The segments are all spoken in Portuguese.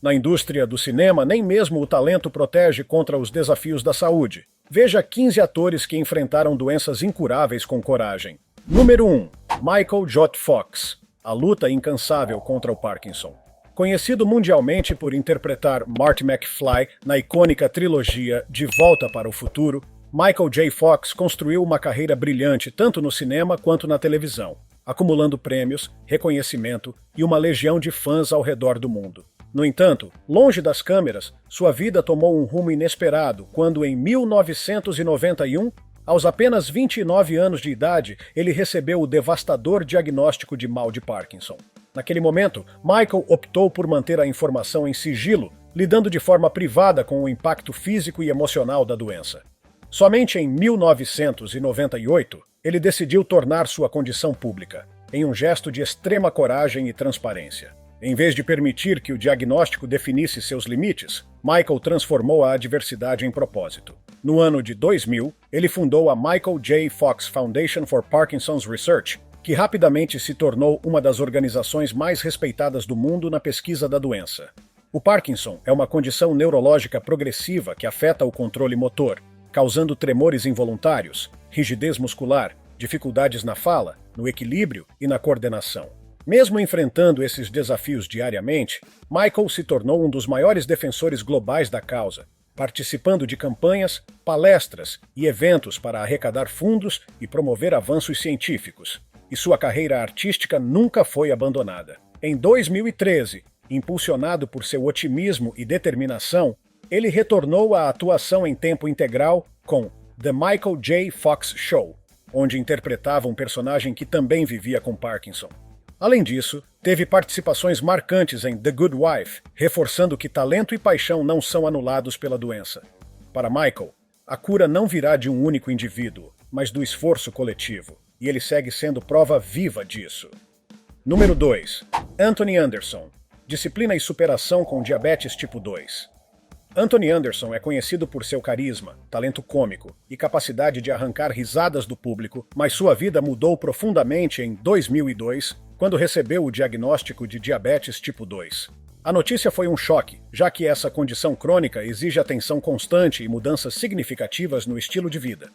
Na indústria do cinema, nem mesmo o talento protege contra os desafios da saúde. Veja 15 atores que enfrentaram doenças incuráveis com coragem. Número 1. Michael J. Fox. A luta incansável contra o Parkinson. Conhecido mundialmente por interpretar Marty McFly na icônica trilogia De Volta para o Futuro, Michael J. Fox construiu uma carreira brilhante tanto no cinema quanto na televisão, acumulando prêmios, reconhecimento e uma legião de fãs ao redor do mundo. No entanto, longe das câmeras, sua vida tomou um rumo inesperado quando, em 1991, aos apenas 29 anos de idade, ele recebeu o devastador diagnóstico de mal de Parkinson. Naquele momento, Michael optou por manter a informação em sigilo, lidando de forma privada com o impacto físico e emocional da doença. Somente em 1998, ele decidiu tornar sua condição pública, em um gesto de extrema coragem e transparência. Em vez de permitir que o diagnóstico definisse seus limites, Michael transformou a adversidade em propósito. No ano de 2000, ele fundou a Michael J. Fox Foundation for Parkinson's Research, que rapidamente se tornou uma das organizações mais respeitadas do mundo na pesquisa da doença. O Parkinson é uma condição neurológica progressiva que afeta o controle motor, causando tremores involuntários, rigidez muscular, dificuldades na fala, no equilíbrio e na coordenação. Mesmo enfrentando esses desafios diariamente, Michael se tornou um dos maiores defensores globais da causa, participando de campanhas, palestras e eventos para arrecadar fundos e promover avanços científicos. E sua carreira artística nunca foi abandonada. Em 2013, impulsionado por seu otimismo e determinação, ele retornou à atuação em tempo integral com The Michael J. Fox Show, onde interpretava um personagem que também vivia com Parkinson. Além disso, teve participações marcantes em The Good Wife, reforçando que talento e paixão não são anulados pela doença. Para Michael, a cura não virá de um único indivíduo, mas do esforço coletivo, e ele segue sendo prova viva disso. Número 2. Anthony Anderson. Disciplina e superação com diabetes tipo 2. Anthony Anderson é conhecido por seu carisma, talento cômico e capacidade de arrancar risadas do público, mas sua vida mudou profundamente em 2002, quando recebeu o diagnóstico de diabetes tipo 2. A notícia foi um choque, já que essa condição crônica exige atenção constante e mudanças significativas no estilo de vida.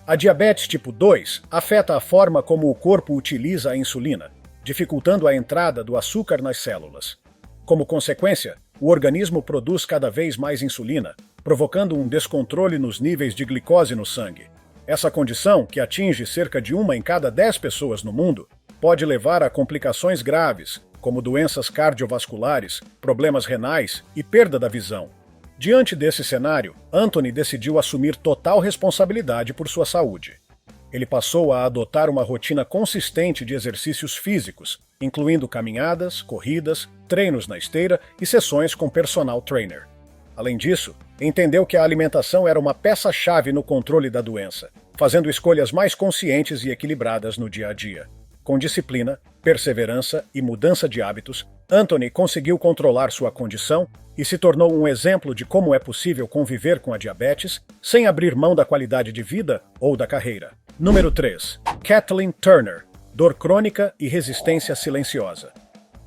A diabetes tipo 2 afeta a forma como o corpo utiliza a insulina, dificultando a entrada do açúcar nas células. Como consequência, o organismo produz cada vez mais insulina, provocando um descontrole nos níveis de glicose no sangue. Essa condição, que atinge cerca de 1 em cada 10 pessoas no mundo, pode levar a complicações graves, como doenças cardiovasculares, problemas renais e perda da visão. Diante desse cenário, Anthony decidiu assumir total responsabilidade por sua saúde. Ele passou a adotar uma rotina consistente de exercícios físicos, incluindo caminhadas, corridas, treinos na esteira e sessões com personal trainer. Além disso, entendeu que a alimentação era uma peça-chave no controle da doença, fazendo escolhas mais conscientes e equilibradas no dia a dia. Com disciplina, perseverança e mudança de hábitos, Anthony conseguiu controlar sua condição e se tornou um exemplo de como é possível conviver com a diabetes sem abrir mão da qualidade de vida ou da carreira. Número 3. Kathleen Turner. Dor crônica e resistência silenciosa.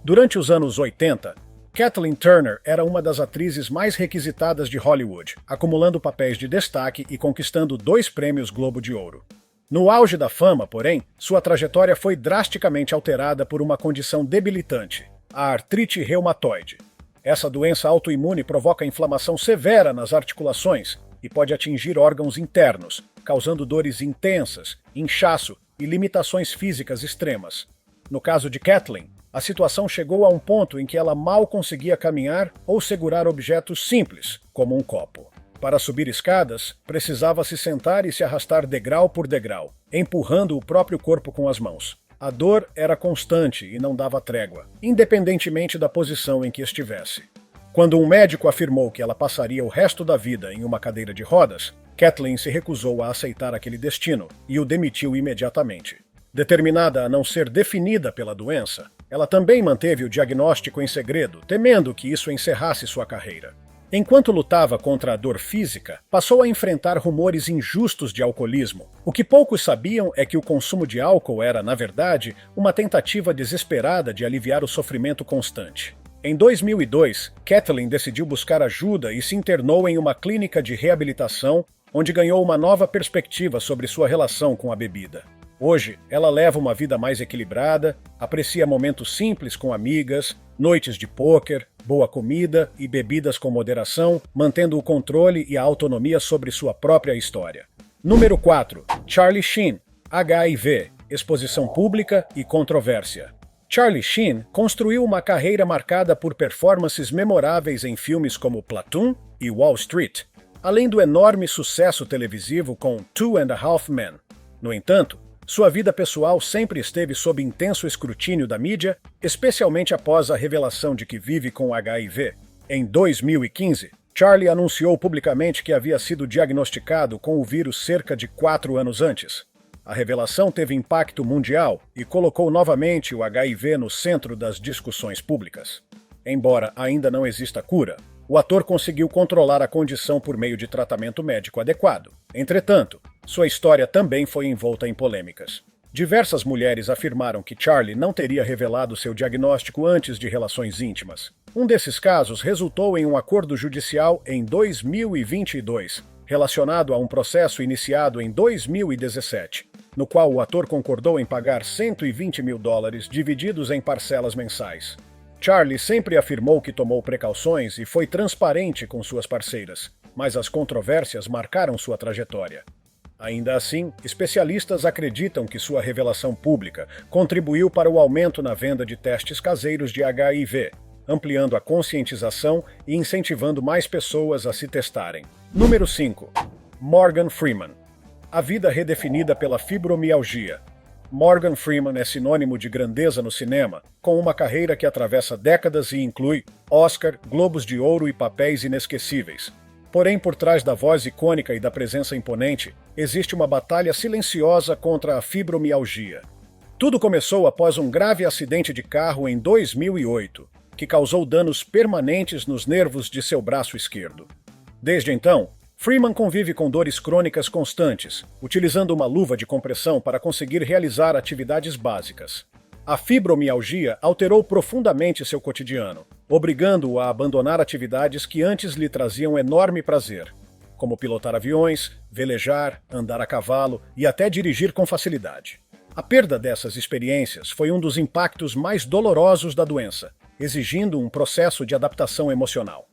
Durante os anos 80, Kathleen Turner era uma das atrizes mais requisitadas de Hollywood, acumulando papéis de destaque e conquistando 2 prêmios Globo de Ouro. No auge da fama, porém, sua trajetória foi drasticamente alterada por uma condição debilitante, a artrite reumatoide. Essa doença autoimune provoca inflamação severa nas articulações e pode atingir órgãos internos, causando dores intensas, inchaço e limitações físicas extremas. No caso de Kathleen, a situação chegou a um ponto em que ela mal conseguia caminhar ou segurar objetos simples, como um copo. Para subir escadas, precisava se sentar e se arrastar degrau por degrau, empurrando o próprio corpo com as mãos. A dor era constante e não dava trégua, independentemente da posição em que estivesse. Quando um médico afirmou que ela passaria o resto da vida em uma cadeira de rodas, Kathleen se recusou a aceitar aquele destino e o demitiu imediatamente. Determinada a não ser definida pela doença, ela também manteve o diagnóstico em segredo, temendo que isso encerrasse sua carreira. Enquanto lutava contra a dor física, passou a enfrentar rumores injustos de alcoolismo. O que poucos sabiam é que o consumo de álcool era, na verdade, uma tentativa desesperada de aliviar o sofrimento constante. Em 2002, Kathleen decidiu buscar ajuda e se internou em uma clínica de reabilitação, onde ganhou uma nova perspectiva sobre sua relação com a bebida. Hoje, ela leva uma vida mais equilibrada, aprecia momentos simples com amigas, noites de pôquer, boa comida e bebidas com moderação, mantendo o controle e a autonomia sobre sua própria história. Número 4. Charlie Sheen, HIV, exposição pública e controvérsia. Charlie Sheen construiu uma carreira marcada por performances memoráveis em filmes como Platoon e Wall Street, além do enorme sucesso televisivo com Two and a Half Men. No entanto, sua vida pessoal sempre esteve sob intenso escrutínio da mídia, especialmente após a revelação de que vive com HIV. Em 2015, Charlie anunciou publicamente que havia sido diagnosticado com o vírus cerca de 4 anos antes. A revelação teve impacto mundial e colocou novamente o HIV no centro das discussões públicas. Embora ainda não exista cura, o ator conseguiu controlar a condição por meio de tratamento médico adequado. Entretanto, sua história também foi envolta em polêmicas. Diversas mulheres afirmaram que Charlie não teria revelado seu diagnóstico antes de relações íntimas. Um desses casos resultou em um acordo judicial em 2022, relacionado a um processo iniciado em 2017, no qual o ator concordou em pagar $120 mil divididos em parcelas mensais. Charlie sempre afirmou que tomou precauções e foi transparente com suas parceiras, mas as controvérsias marcaram sua trajetória. Ainda assim, especialistas acreditam que sua revelação pública contribuiu para o aumento na venda de testes caseiros de HIV, ampliando a conscientização e incentivando mais pessoas a se testarem. Número 5. Morgan Freeman. A vida redefinida pela fibromialgia. Morgan Freeman é sinônimo de grandeza no cinema, com uma carreira que atravessa décadas e inclui Oscar, Globos de Ouro e papéis inesquecíveis. Porém, por trás da voz icônica e da presença imponente, existe uma batalha silenciosa contra a fibromialgia. Tudo começou após um grave acidente de carro em 2008, que causou danos permanentes nos nervos de seu braço esquerdo. Desde então, Freeman convive com dores crônicas constantes, utilizando uma luva de compressão para conseguir realizar atividades básicas. A fibromialgia alterou profundamente seu cotidiano, obrigando-o a abandonar atividades que antes lhe traziam enorme prazer, como pilotar aviões, velejar, andar a cavalo e até dirigir com facilidade. A perda dessas experiências foi um dos impactos mais dolorosos da doença, exigindo um processo de adaptação emocional.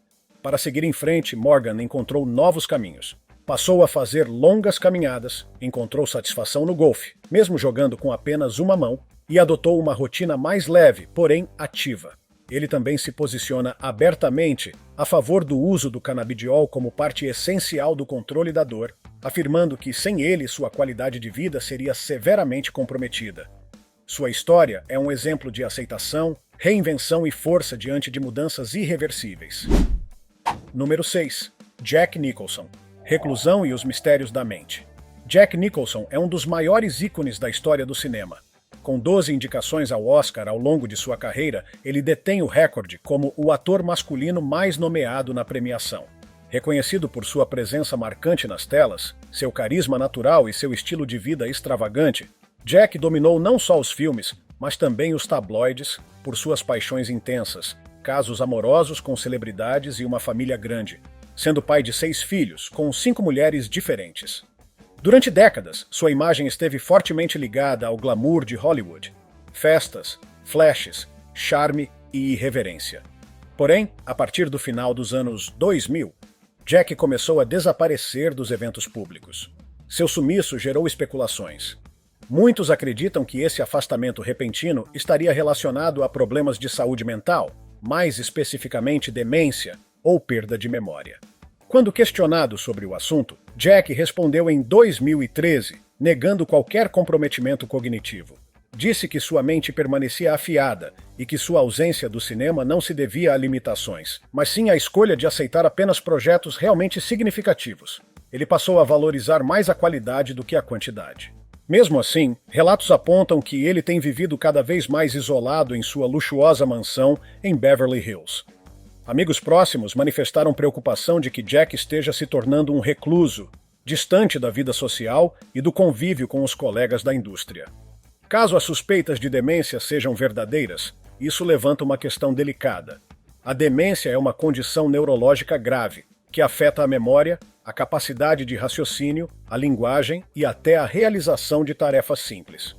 Para seguir em frente, Morgan encontrou novos caminhos. Passou a fazer longas caminhadas, encontrou satisfação no golfe, mesmo jogando com apenas uma mão, e adotou uma rotina mais leve, porém ativa. Ele também se posiciona abertamente a favor do uso do canabidiol como parte essencial do controle da dor, afirmando que sem ele sua qualidade de vida seria severamente comprometida. Sua história é um exemplo de aceitação, reinvenção e força diante de mudanças irreversíveis. Número 6. Jack Nicholson. Reclusão e os mistérios da mente. Jack Nicholson é um dos maiores ícones da história do cinema. Com 12 indicações ao Oscar ao longo de sua carreira, ele detém o recorde como o ator masculino mais nomeado na premiação. Reconhecido por sua presença marcante nas telas, seu carisma natural e seu estilo de vida extravagante, Jack dominou não só os filmes, mas também os tabloides por suas paixões intensas, casos amorosos com celebridades e uma família grande, sendo pai de 6 filhos, com 5 mulheres diferentes. Durante décadas, sua imagem esteve fortemente ligada ao glamour de Hollywood, festas, flashes, charme e irreverência. Porém, a partir do final dos anos 2000, Jack começou a desaparecer dos eventos públicos. Seu sumiço gerou especulações. Muitos acreditam que esse afastamento repentino estaria relacionado a problemas de saúde mental, mais especificamente demência ou perda de memória. Quando questionado sobre o assunto, Jack respondeu em 2013, negando qualquer comprometimento cognitivo. Disse que sua mente permanecia afiada e que sua ausência do cinema não se devia a limitações, mas sim à escolha de aceitar apenas projetos realmente significativos. Ele passou a valorizar mais a qualidade do que a quantidade. Mesmo assim, relatos apontam que ele tem vivido cada vez mais isolado em sua luxuosa mansão em Beverly Hills. Amigos próximos manifestaram preocupação de que Jack esteja se tornando um recluso, distante da vida social e do convívio com os colegas da indústria. Caso as suspeitas de demência sejam verdadeiras, isso levanta uma questão delicada. A demência é uma condição neurológica grave que afeta a memória, a capacidade de raciocínio, a linguagem e até a realização de tarefas simples.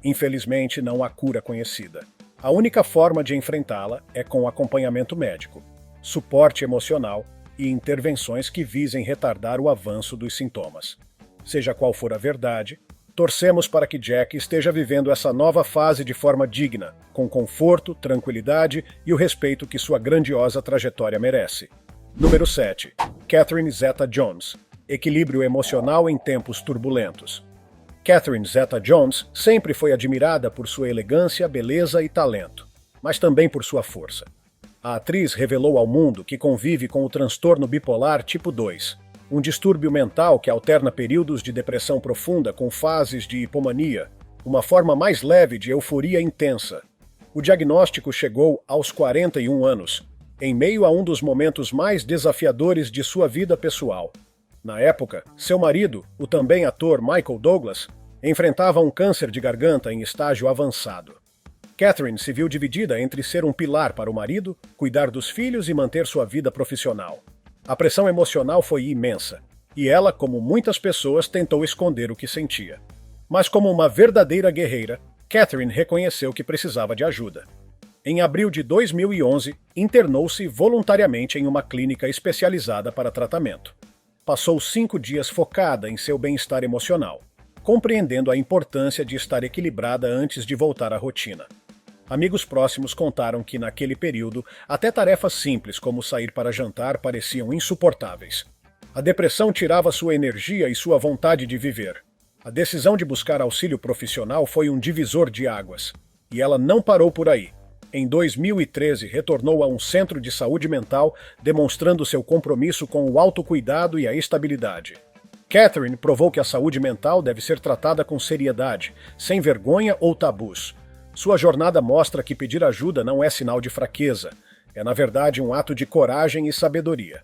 Infelizmente, não há cura conhecida. A única forma de enfrentá-la é com acompanhamento médico, suporte emocional e intervenções que visem retardar o avanço dos sintomas. Seja qual for a verdade, torcemos para que Jack esteja vivendo essa nova fase de forma digna, com conforto, tranquilidade e o respeito que sua grandiosa trajetória merece. Número 7. Catherine Zeta-Jones. Equilíbrio emocional em tempos turbulentos. Catherine Zeta-Jones sempre foi admirada por sua elegância, beleza e talento, mas também por sua força. A atriz revelou ao mundo que convive com o transtorno bipolar tipo 2, um distúrbio mental que alterna períodos de depressão profunda com fases de hipomania, uma forma mais leve de euforia intensa. O diagnóstico chegou aos 41 anos, em meio a um dos momentos mais desafiadores de sua vida pessoal. Na época, seu marido, o também ator Michael Douglas, enfrentava um câncer de garganta em estágio avançado. Catherine se viu dividida entre ser um pilar para o marido, cuidar dos filhos e manter sua vida profissional. A pressão emocional foi imensa, e ela, como muitas pessoas, tentou esconder o que sentia. Mas como uma verdadeira guerreira, Catherine reconheceu que precisava de ajuda. Em abril de 2011, internou-se voluntariamente em uma clínica especializada para tratamento. Passou 5 dias focada em seu bem-estar emocional, compreendendo a importância de estar equilibrada antes de voltar à rotina. Amigos próximos contaram que, naquele período, até tarefas simples como sair para jantar pareciam insuportáveis. A depressão tirava sua energia e sua vontade de viver. A decisão de buscar auxílio profissional foi um divisor de águas. E ela não parou por aí. Em 2013, retornou a um centro de saúde mental, demonstrando seu compromisso com o autocuidado e a estabilidade. Catherine provou que a saúde mental deve ser tratada com seriedade, sem vergonha ou tabus. Sua jornada mostra que pedir ajuda não é sinal de fraqueza. É, na verdade, um ato de coragem e sabedoria.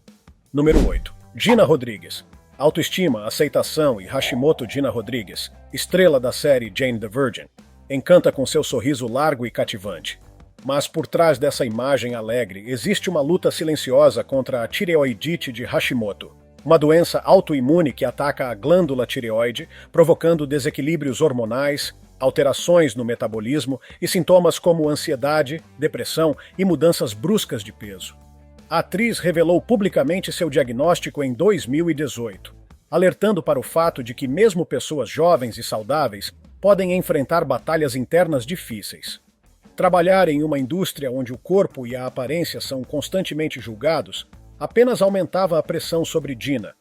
Número 8. Gina Rodrigues. Autoestima, aceitação e Hashimoto Gina Rodrigues, estrela da série Jane the Virgin, encanta com seu sorriso largo e cativante. Mas por trás dessa imagem alegre existe uma luta silenciosa contra a tireoidite de Hashimoto, uma doença autoimune que ataca a glândula tireoide, provocando desequilíbrios hormonais, alterações no metabolismo e sintomas como ansiedade, depressão e mudanças bruscas de peso. A atriz revelou publicamente seu diagnóstico em 2018, alertando para o fato de que mesmo pessoas jovens e saudáveis podem enfrentar batalhas internas difíceis. Trabalhar em uma indústria onde o corpo e a aparência são constantemente julgados apenas aumentava a pressão sobre Gina.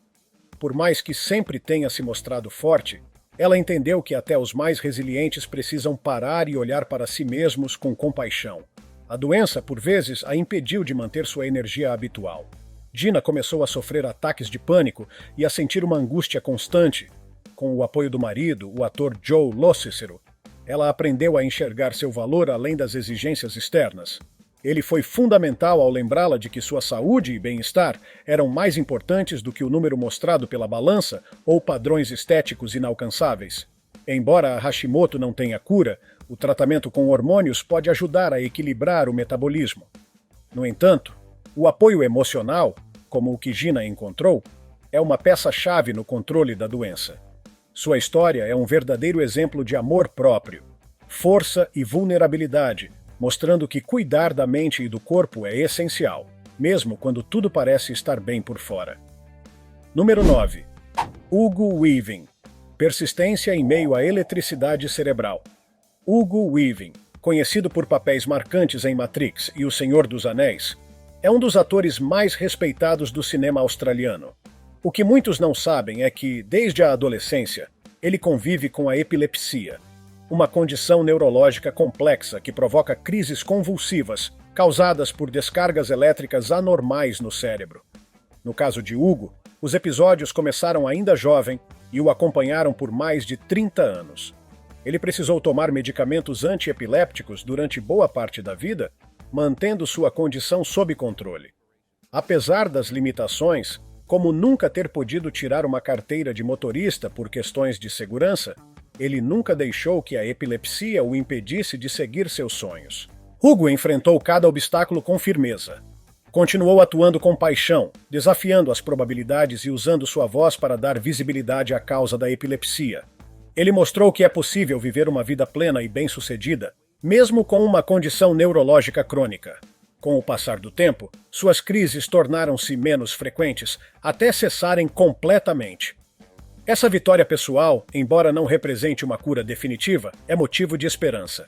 Por mais que sempre tenha se mostrado forte, ela entendeu que até os mais resilientes precisam parar e olhar para si mesmos com compaixão. A doença, por vezes, a impediu de manter sua energia habitual. Gina começou a sofrer ataques de pânico e a sentir uma angústia constante. Com o apoio do marido, o ator Joe Locicero, ela aprendeu a enxergar seu valor além das exigências externas. Ele foi fundamental ao lembrá-la de que sua saúde e bem-estar eram mais importantes do que o número mostrado pela balança ou padrões estéticos inalcançáveis. Embora a Hashimoto não tenha cura, o tratamento com hormônios pode ajudar a equilibrar o metabolismo. No entanto, o apoio emocional, como o que Gina encontrou, é uma peça-chave no controle da doença. Sua história é um verdadeiro exemplo de amor próprio, força e vulnerabilidade, mostrando que cuidar da mente e do corpo é essencial, mesmo quando tudo parece estar bem por fora. Número 9. Hugo Weaving. Persistência em meio à eletricidade cerebral. Hugo Weaving, conhecido por papéis marcantes em Matrix e O Senhor dos Anéis, é um dos atores mais respeitados do cinema australiano. O que muitos não sabem é que, desde a adolescência, ele convive com a epilepsia, uma condição neurológica complexa que provoca crises convulsivas causadas por descargas elétricas anormais no cérebro. No caso de Hugo, os episódios começaram ainda jovem e o acompanharam por mais de 30 anos. Ele precisou tomar medicamentos antiepilépticos durante boa parte da vida, mantendo sua condição sob controle. Apesar das limitações, como nunca ter podido tirar uma carteira de motorista por questões de segurança, ele nunca deixou que a epilepsia o impedisse de seguir seus sonhos. Hugo enfrentou cada obstáculo com firmeza. Continuou atuando com paixão, desafiando as probabilidades e usando sua voz para dar visibilidade à causa da epilepsia. Ele mostrou que é possível viver uma vida plena e bem-sucedida, mesmo com uma condição neurológica crônica. Com o passar do tempo, suas crises tornaram-se menos frequentes, até cessarem completamente. Essa vitória pessoal, embora não represente uma cura definitiva, é motivo de esperança.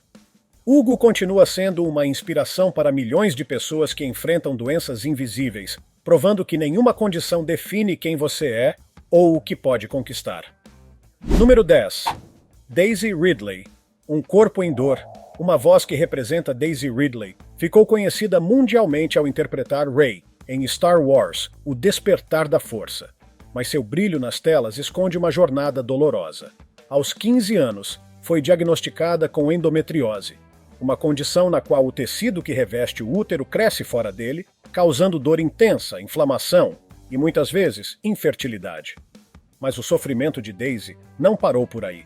Hugo continua sendo uma inspiração para milhões de pessoas que enfrentam doenças invisíveis, provando que nenhuma condição define quem você é ou o que pode conquistar. Número 10. Daisy Ridley. Um corpo em dor. Uma voz que representa Daisy Ridley ficou conhecida mundialmente ao interpretar Rey em Star Wars, O Despertar da Força. Mas seu brilho nas telas esconde uma jornada dolorosa. Aos 15 anos, foi diagnosticada com endometriose, uma condição na qual o tecido que reveste o útero cresce fora dele, causando dor intensa, inflamação e, muitas vezes, infertilidade. Mas o sofrimento de Daisy não parou por aí.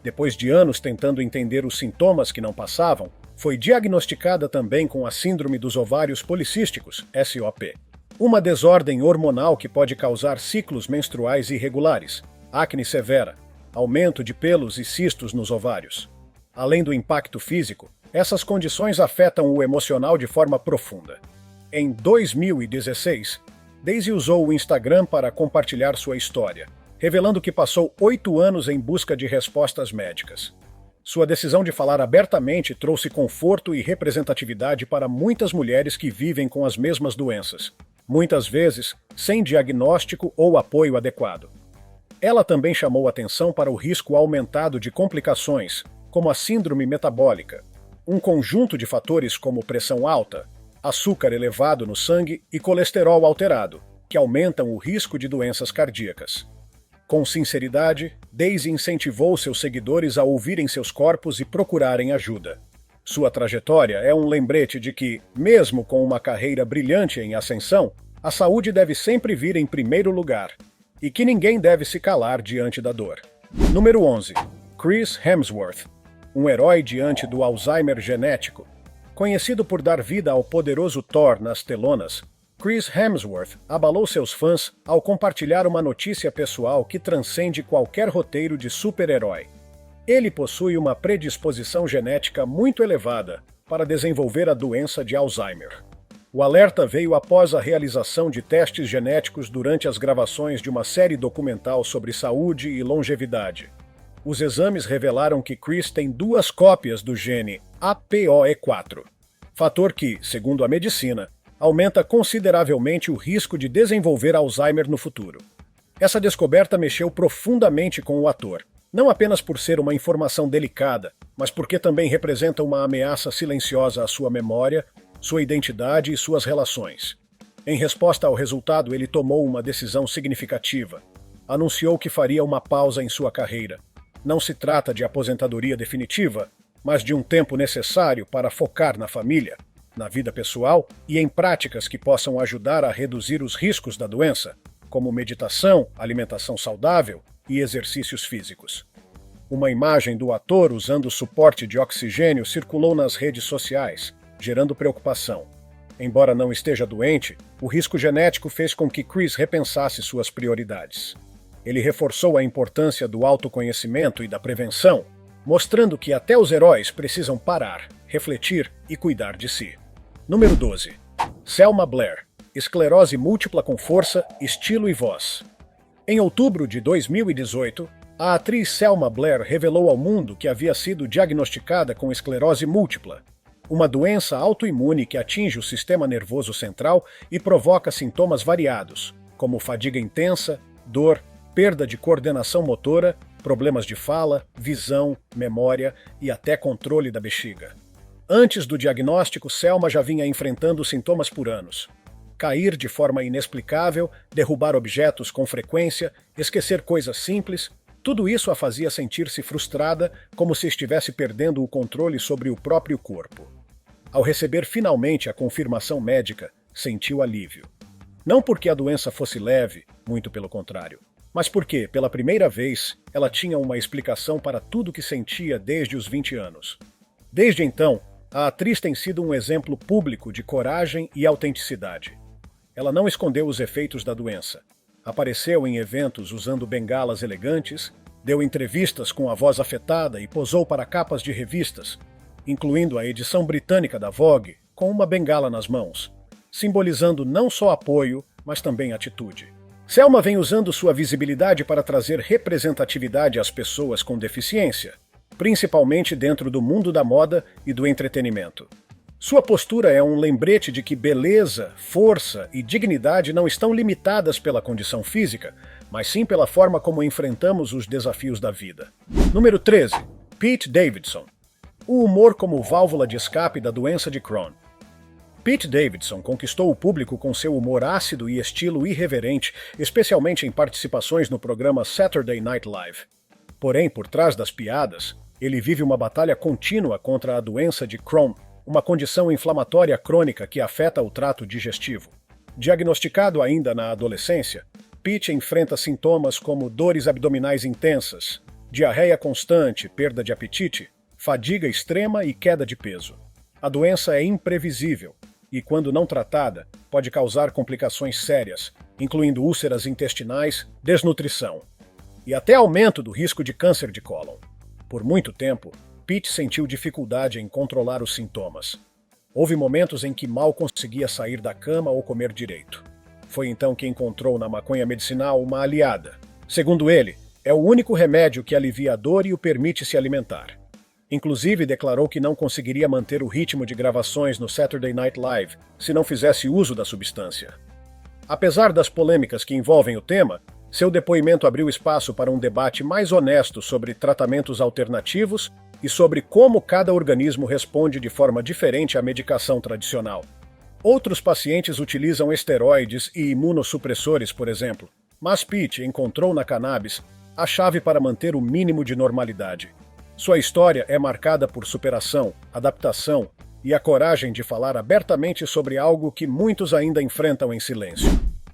Depois de anos tentando entender os sintomas que não passavam, foi diagnosticada também com a Síndrome dos Ovários Policísticos, SOP, uma desordem hormonal que pode causar ciclos menstruais irregulares, acne severa, aumento de pelos e cistos nos ovários. Além do impacto físico, essas condições afetam o emocional de forma profunda. Em 2016, Daisy usou o Instagram para compartilhar sua história, revelando que passou 8 anos em busca de respostas médicas. Sua decisão de falar abertamente trouxe conforto e representatividade para muitas mulheres que vivem com as mesmas doenças, muitas vezes sem diagnóstico ou apoio adequado. Ela também chamou atenção para o risco aumentado de complicações, como a síndrome metabólica, um conjunto de fatores como pressão alta, açúcar elevado no sangue e colesterol alterado, que aumentam o risco de doenças cardíacas. Com sinceridade, Daisy incentivou seus seguidores a ouvirem seus corpos e procurarem ajuda. Sua trajetória é um lembrete de que, mesmo com uma carreira brilhante em ascensão, a saúde deve sempre vir em primeiro lugar, e que ninguém deve se calar diante da dor. Número 11. Chris Hemsworth. Um herói diante do Alzheimer genético. Conhecido por dar vida ao poderoso Thor nas telonas, Chris Hemsworth abalou seus fãs ao compartilhar uma notícia pessoal que transcende qualquer roteiro de super-herói. Ele possui uma predisposição genética muito elevada para desenvolver a doença de Alzheimer. O alerta veio após a realização de testes genéticos durante as gravações de uma série documental sobre saúde e longevidade. Os exames revelaram que Chris tem 2 cópias do gene APOE4, fator que, segundo a medicina, aumenta consideravelmente o risco de desenvolver Alzheimer no futuro. Essa descoberta mexeu profundamente com o ator, não apenas por ser uma informação delicada, mas porque também representa uma ameaça silenciosa à sua memória, sua identidade e suas relações. Em resposta ao resultado, ele tomou uma decisão significativa. Anunciou que faria uma pausa em sua carreira. Não se trata de aposentadoria definitiva, mas de um tempo necessário para focar na família, na vida pessoal e em práticas que possam ajudar a reduzir os riscos da doença, como meditação, alimentação saudável e exercícios físicos. Uma imagem do ator usando suporte de oxigênio circulou nas redes sociais, gerando preocupação. Embora não esteja doente, o risco genético fez com que Chris repensasse suas prioridades. Ele reforçou a importância do autoconhecimento e da prevenção, mostrando que até os heróis precisam parar, refletir e cuidar de si. Número 12. Selma Blair. Esclerose múltipla com força, estilo e voz. Em outubro de 2018, a atriz Selma Blair revelou ao mundo que havia sido diagnosticada com esclerose múltipla, uma doença autoimune que atinge o sistema nervoso central e provoca sintomas variados, como fadiga intensa, dor, perda de coordenação motora, problemas de fala, visão, memória e até controle da bexiga. Antes do diagnóstico, Selma já vinha enfrentando sintomas por anos. Cair de forma inexplicável, derrubar objetos com frequência, esquecer coisas simples, tudo isso a fazia sentir-se frustrada, como se estivesse perdendo o controle sobre o próprio corpo. Ao receber finalmente a confirmação médica, sentiu alívio. Não porque a doença fosse leve, muito pelo contrário, mas porque, pela primeira vez, ela tinha uma explicação para tudo o que sentia desde os 20 anos. Desde então, A atriz tem sido um exemplo público de coragem e autenticidade. Ela não escondeu os efeitos da doença. Apareceu em eventos usando bengalas elegantes, deu entrevistas com a voz afetada e posou para capas de revistas, incluindo a edição britânica da Vogue, com uma bengala nas mãos, simbolizando não só apoio, mas também atitude. Selma vem usando sua visibilidade para trazer representatividade às pessoas com deficiência, principalmente dentro do mundo da moda e do entretenimento. Sua postura é um lembrete de que beleza, força e dignidade não estão limitadas pela condição física, mas sim pela forma como enfrentamos os desafios da vida. Número 13. Pete Davidson. O humor como válvula de escape da doença de Crohn. Pete Davidson conquistou o público com seu humor ácido e estilo irreverente, especialmente em participações no programa Saturday Night Live. Porém, por trás das piadas, ele vive uma batalha contínua contra a doença de Crohn, uma condição inflamatória crônica que afeta o trato digestivo. Diagnosticado ainda na adolescência, Pete enfrenta sintomas como dores abdominais intensas, diarreia constante, perda de apetite, fadiga extrema e queda de peso. A doença é imprevisível e, quando não tratada, pode causar complicações sérias, incluindo úlceras intestinais, desnutrição e até aumento do risco de câncer de cólon. Por muito tempo, Pete sentiu dificuldade em controlar os sintomas. Houve momentos em que mal conseguia sair da cama ou comer direito. Foi então que encontrou na maconha medicinal uma aliada. Segundo ele, é o único remédio que alivia a dor e o permite se alimentar. Inclusive, declarou que não conseguiria manter o ritmo de gravações no Saturday Night Live se não fizesse uso da substância. Apesar das polêmicas que envolvem o tema, seu depoimento abriu espaço para um debate mais honesto sobre tratamentos alternativos e sobre como cada organismo responde de forma diferente à medicação tradicional. Outros pacientes utilizam esteroides e imunossupressores, por exemplo, mas Pete encontrou na cannabis a chave para manter o mínimo de normalidade. Sua história é marcada por superação, adaptação e a coragem de falar abertamente sobre algo que muitos ainda enfrentam em silêncio.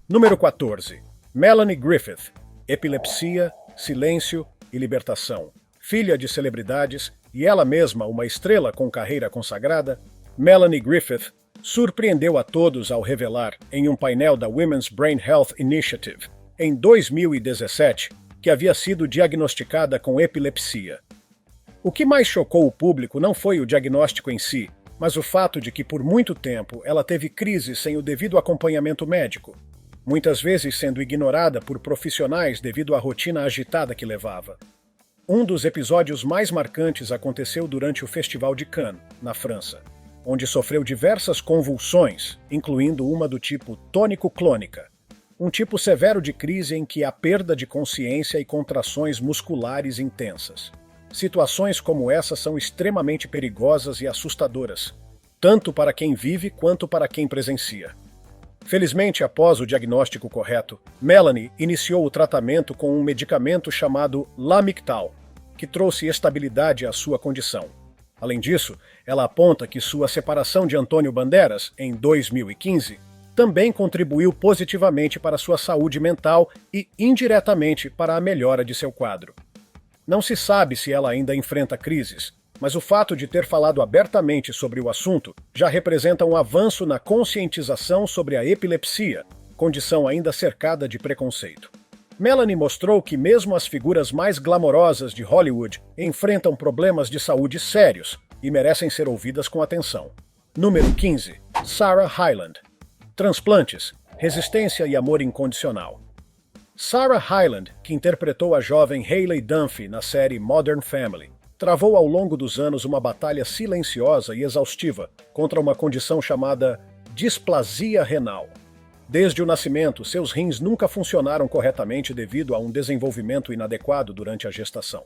Número 14. Melanie Griffith. Epilepsia, silêncio e libertação. Filha de celebridades e ela mesma uma estrela com carreira consagrada, Melanie Griffith surpreendeu a todos ao revelar, em um painel da Women's Brain Health Initiative, em 2017, que havia sido diagnosticada com epilepsia. O que mais chocou o público não foi o diagnóstico em si, mas o fato de que por muito tempo ela teve crises sem o devido acompanhamento médico, muitas vezes sendo ignorada por profissionais devido à rotina agitada que levava. Um dos episódios mais marcantes aconteceu durante o Festival de Cannes, na França, onde sofreu diversas convulsões, incluindo uma do tipo tônico-clônica, um tipo severo de crise em que há perda de consciência e contrações musculares intensas. Situações como essa são extremamente perigosas e assustadoras, tanto para quem vive quanto para quem presencia. Felizmente, após o diagnóstico correto, Melanie iniciou o tratamento com um medicamento chamado Lamictal, que trouxe estabilidade à sua condição. Além disso, ela aponta que sua separação de Antônio Banderas, em 2015, também contribuiu positivamente para sua saúde mental e, indiretamente, para a melhora de seu quadro. Não se sabe se ela ainda enfrenta crises, mas o fato de ter falado abertamente sobre o assunto já representa um avanço na conscientização sobre a epilepsia, condição ainda cercada de preconceito. Melanie mostrou que mesmo as figuras mais glamorosas de Hollywood enfrentam problemas de saúde sérios e merecem ser ouvidas com atenção. Número 15. Sarah Hyland. Transplantes, resistência e amor incondicional. Sarah Hyland, que interpretou a jovem Hayley Dunphy na série Modern Family, travou ao longo dos anos uma batalha silenciosa e exaustiva contra uma condição chamada displasia renal. Desde o nascimento, seus rins nunca funcionaram corretamente devido a um desenvolvimento inadequado durante a gestação.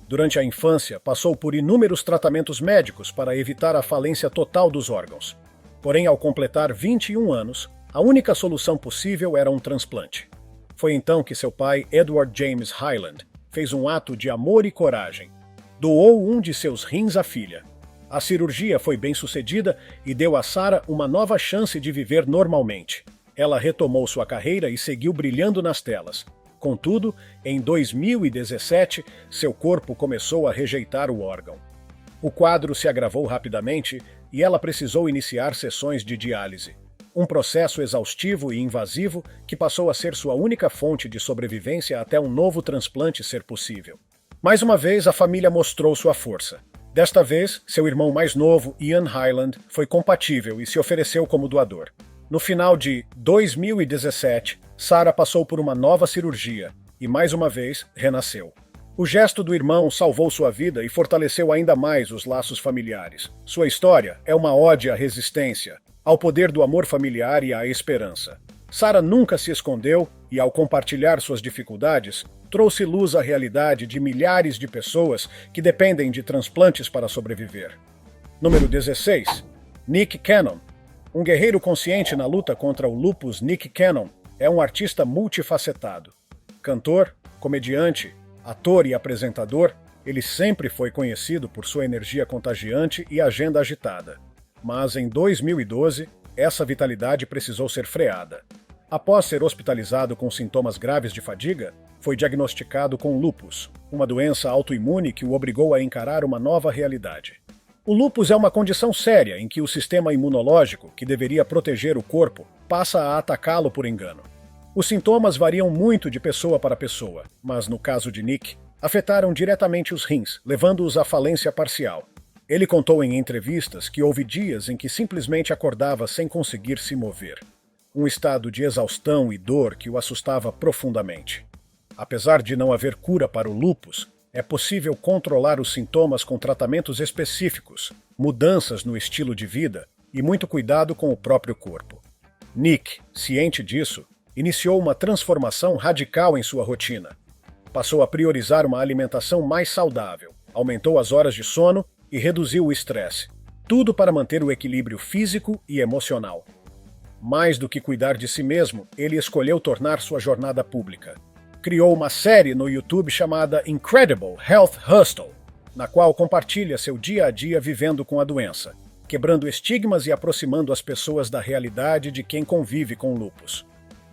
Durante a infância, passou por inúmeros tratamentos médicos para evitar a falência total dos órgãos. Porém, ao completar 21 anos, a única solução possível era um transplante. Foi então que seu pai, Edward James Hyland, fez um ato de amor e coragem. Doou um de seus rins à filha. A cirurgia foi bem-sucedida e deu a Sarah uma nova chance de viver normalmente. Ela retomou sua carreira e seguiu brilhando nas telas. Contudo, em 2017, seu corpo começou a rejeitar o órgão. O quadro se agravou rapidamente, e ela precisou iniciar sessões de diálise. Um processo exaustivo e invasivo que passou a ser sua única fonte de sobrevivência até um novo transplante ser possível. Mais uma vez, a família mostrou sua força. Desta vez, seu irmão mais novo, Ian Hyland, foi compatível e se ofereceu como doador. No final de 2017, Sarah passou por uma nova cirurgia e, mais uma vez, renasceu. O gesto do irmão salvou sua vida e fortaleceu ainda mais os laços familiares. Sua história é uma ode à resistência, ao poder do amor familiar e à esperança. Sarah nunca se escondeu e, ao compartilhar suas dificuldades, trouxe luz à realidade de milhares de pessoas que dependem de transplantes para sobreviver. Número 16. Nick Cannon. Um guerreiro consciente na luta contra o lúpus, Nick Cannon é um artista multifacetado. Cantor, comediante, ator e apresentador, ele sempre foi conhecido por sua energia contagiante e agenda agitada. Mas em 2012, essa vitalidade precisou ser freada. Após ser hospitalizado com sintomas graves de fadiga, foi diagnosticado com lúpus, uma doença autoimune que o obrigou a encarar uma nova realidade. O lúpus é uma condição séria em que o sistema imunológico, que deveria proteger o corpo, passa a atacá-lo por engano. Os sintomas variam muito de pessoa para pessoa, mas no caso de Nick, afetaram diretamente os rins, levando-os à falência parcial. Ele contou em entrevistas que houve dias em que simplesmente acordava sem conseguir se mover. Um estado de exaustão e dor que o assustava profundamente. Apesar de não haver cura para o lúpus, é possível controlar os sintomas com tratamentos específicos, mudanças no estilo de vida e muito cuidado com o próprio corpo. Nick, ciente disso, iniciou uma transformação radical em sua rotina. Passou a priorizar uma alimentação mais saudável, aumentou as horas de sono e reduziu o estresse. Tudo para manter o equilíbrio físico e emocional. Mais do que cuidar de si mesmo, ele escolheu tornar sua jornada pública. Criou uma série no YouTube chamada Incredible Health Hustle, na qual compartilha seu dia a dia vivendo com a doença, quebrando estigmas e aproximando as pessoas da realidade de quem convive com lúpus.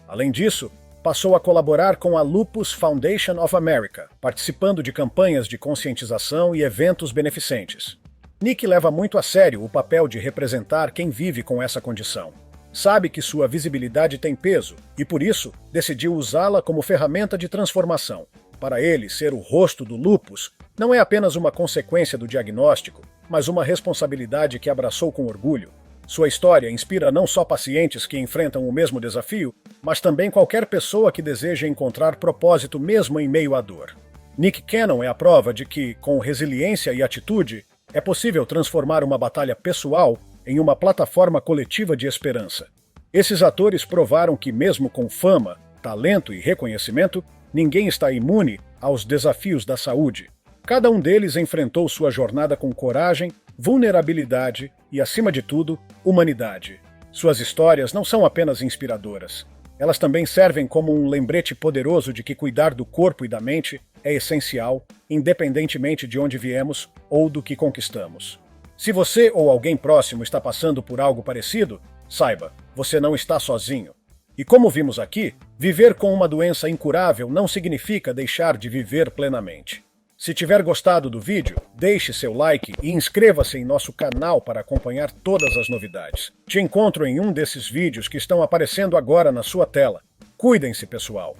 Além disso, passou a colaborar com a Lupus Foundation of America, participando de campanhas de conscientização e eventos beneficentes. Nick leva muito a sério o papel de representar quem vive com essa condição. Sabe que sua visibilidade tem peso e, por isso, decidiu usá-la como ferramenta de transformação. Para ele, ser o rosto do lúpus não é apenas uma consequência do diagnóstico, mas uma responsabilidade que abraçou com orgulho. Sua história inspira não só pacientes que enfrentam o mesmo desafio, mas também qualquer pessoa que deseja encontrar propósito mesmo em meio à dor. Nick Cannon é a prova de que, com resiliência e atitude, é possível transformar uma batalha pessoal em uma plataforma coletiva de esperança. Esses atores provaram que, mesmo com fama, talento e reconhecimento, ninguém está imune aos desafios da saúde. Cada um deles enfrentou sua jornada com coragem, vulnerabilidade e, acima de tudo, humanidade. Suas histórias não são apenas inspiradoras. Elas também servem como um lembrete poderoso de que cuidar do corpo e da mente é essencial, independentemente de onde viemos ou do que conquistamos. Se você ou alguém próximo está passando por algo parecido, saiba, você não está sozinho. E como vimos aqui, viver com uma doença incurável não significa deixar de viver plenamente. Se tiver gostado do vídeo, deixe seu like e inscreva-se em nosso canal para acompanhar todas as novidades. Te encontro em um desses vídeos que estão aparecendo agora na sua tela. Cuidem-se, pessoal!